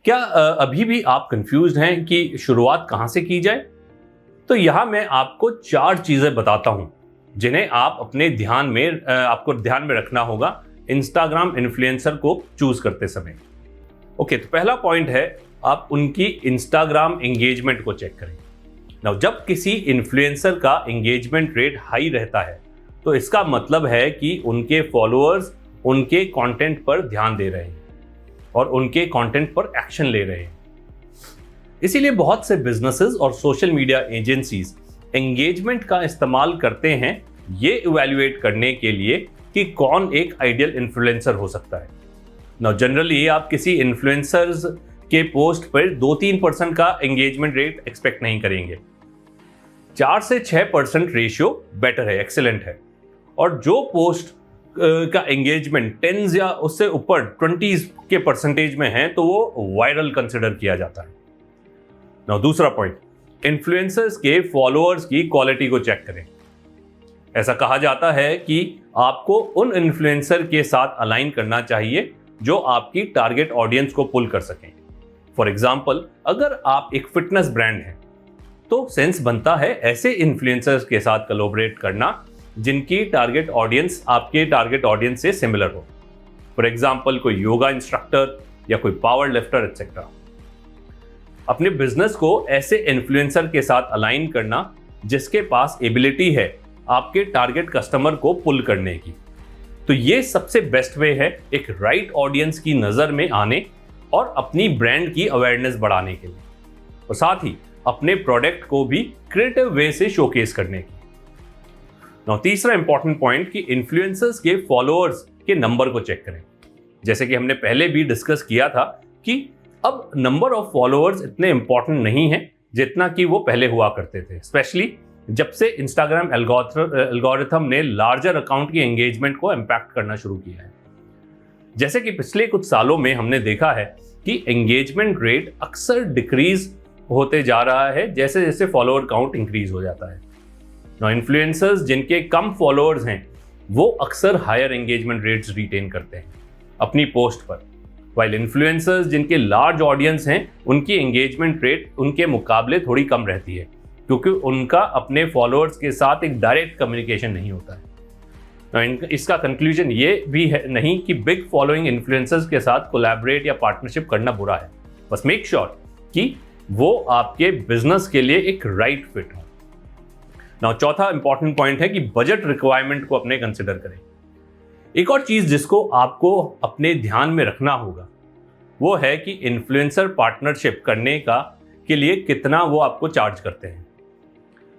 क्या अभी भी आप कंफ्यूज्ड हैं कि शुरुआत कहां से की जाए? तो यहां मैं आपको 4 चीजें बताता हूं जिन्हें आप अपने आपको ध्यान में रखना होगा इंस्टाग्राम इन्फ्लुएंसर को चूज करते समय। ओके, तो पहला पॉइंट है आप उनकी इंस्टाग्राम एंगेजमेंट को चेक करें। नाउ जब किसी इन्फ्लुएंसर का एंगेजमेंट रेट हाई रहता है तो इसका मतलब है कि उनके फॉलोअर्स उनके कंटेंट पर ध्यान दे रहे हैं और उनके कंटेंट पर एक्शन ले रहे हैं। इसीलिए बहुत से बिजनेसेस और सोशल मीडिया एजेंसीज एंगेजमेंट का इस्तेमाल करते हैं ये इवैल्यूएट करने के लिए कि कौन एक आइडियल इन्फ्लुएंसर हो सकता है। नाउ जनरली आप किसी इन्फ्लुएंसर्स के पोस्ट पर 2-3% का एंगेजमेंट रेट एक्सपेक्ट नहीं करेंगे। 4 से 6% रेशियो बेटर है, एक्सेलेंट है। और जो पोस्ट का एंगेजमेंट 10 या उससे ऊपर 20 के परसेंटेज में है तो वो वायरल कंसिडर किया जाता है। नाउ दूसरा पॉइंट, इन्फ्लुएंसर्स के फॉलोअर्स की क्वालिटी को चेक करें। ऐसा कहा जाता है कि आपको उन इन्फ्लुएंसर के साथ अलाइन करना चाहिए जो आपकी टारगेट ऑडियंस को पुल कर सकें। फॉर एग्जाम्पल, अगर आप एक फिटनेस ब्रांड हैं तो सेंस बनता है ऐसे इन्फ्लुएंसर्स के साथ कोलैबोरेट करना जिनकी टारगेट ऑडियंस आपके टारगेट ऑडियंस से सिमिलर हो। फॉर एग्जाम्पल, कोई योगा इंस्ट्रक्टर या कोई पावर लिफ्टर एटसेट्रा। अपने बिजनेस को ऐसे इन्फ्लुएंसर के साथ अलाइन करना जिसके पास एबिलिटी है आपके टारगेट कस्टमर को पुल करने की। तो ये सबसे बेस्ट वे है एक राइट ऑडियंस की नजर में आने और अपनी ब्रांड की अवेयरनेस बढ़ाने के लिए, और साथ ही अपने प्रोडक्ट को भी क्रिएटिव वे से शोकेस करने की। नाउ तीसरा इंपॉर्टेंट पॉइंट कि इन्फ्लुएंसर्स के फॉलोअर्स के नंबर को चेक करें। जैसे कि हमने पहले भी डिस्कस किया था कि अब नंबर ऑफ फॉलोअर्स इतने इंपॉर्टेंट नहीं है जितना कि वो पहले हुआ करते थे, स्पेशली जब से इंस्टाग्राम एल्गोरिथम ने लार्जर अकाउंट की एंगेजमेंट को इम्पैक्ट करना शुरू किया है। जैसे कि पिछले कुछ सालों में हमने देखा है कि एंगेजमेंट रेट अक्सर डिक्रीज होते जा रहा है जैसे जैसे फॉलोअर काउंट इंक्रीज हो जाता है। नाउ इन्फ्लुएंसर्स जिनके कम फॉलोअर्स हैं वो अक्सर हायर एंगेजमेंट रेट्स रिटेन करते हैं अपनी पोस्ट पर, वाइल इन्फ्लुएंसर्स जिनके लार्ज ऑडियंस हैं उनकी एंगेजमेंट रेट उनके मुकाबले थोड़ी कम रहती है क्योंकि उनका अपने फॉलोअर्स के साथ एक डायरेक्ट कम्युनिकेशन नहीं होता है। इसका कंक्लूजन ये भी है नहीं कि बिग फॉलोइंग इन्फ्लुएंसर्स के साथ कोलैबोरेट या पार्टनरशिप करना बुरा है, बस मेक श्योर कि वो आपके बिजनेस के लिए एक राइट फिट हो। नाउ चौथा इंपॉर्टेंट पॉइंट है कि बजट रिक्वायरमेंट को अपने कंसिडर करें। एक और चीज जिसको आपको अपने ध्यान में रखना होगा वो है कि इन्फ्लुएंसर पार्टनरशिप करने के लिए कितना वो आपको चार्ज करते हैं।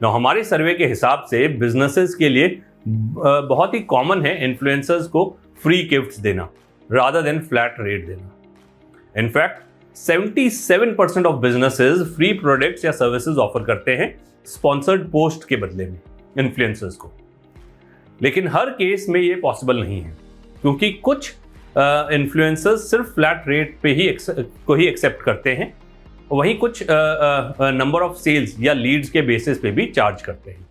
नाउ हमारे सर्वे के हिसाब से बिजनेसेस के लिए बहुत ही कॉमन है इन्फ्लुएंसर्स को फ्री गिफ्ट्स देना रादर देन फ्लैट रेट देना। In fact 77% of businesses free products या सर्विसेज ऑफर करते हैं स्पॉन्सर्ड पोस्ट के बदले में इन्फ्लुएंसर्स को। लेकिन हर केस में ये पॉसिबल नहीं है क्योंकि कुछ इन्फ्लुएंसर्स सिर्फ फ्लैट रेट पे ही एक्सेप्ट करते हैं, वहीं कुछ नंबर ऑफ सेल्स या लीड्स के बेसिस पे भी चार्ज करते हैं।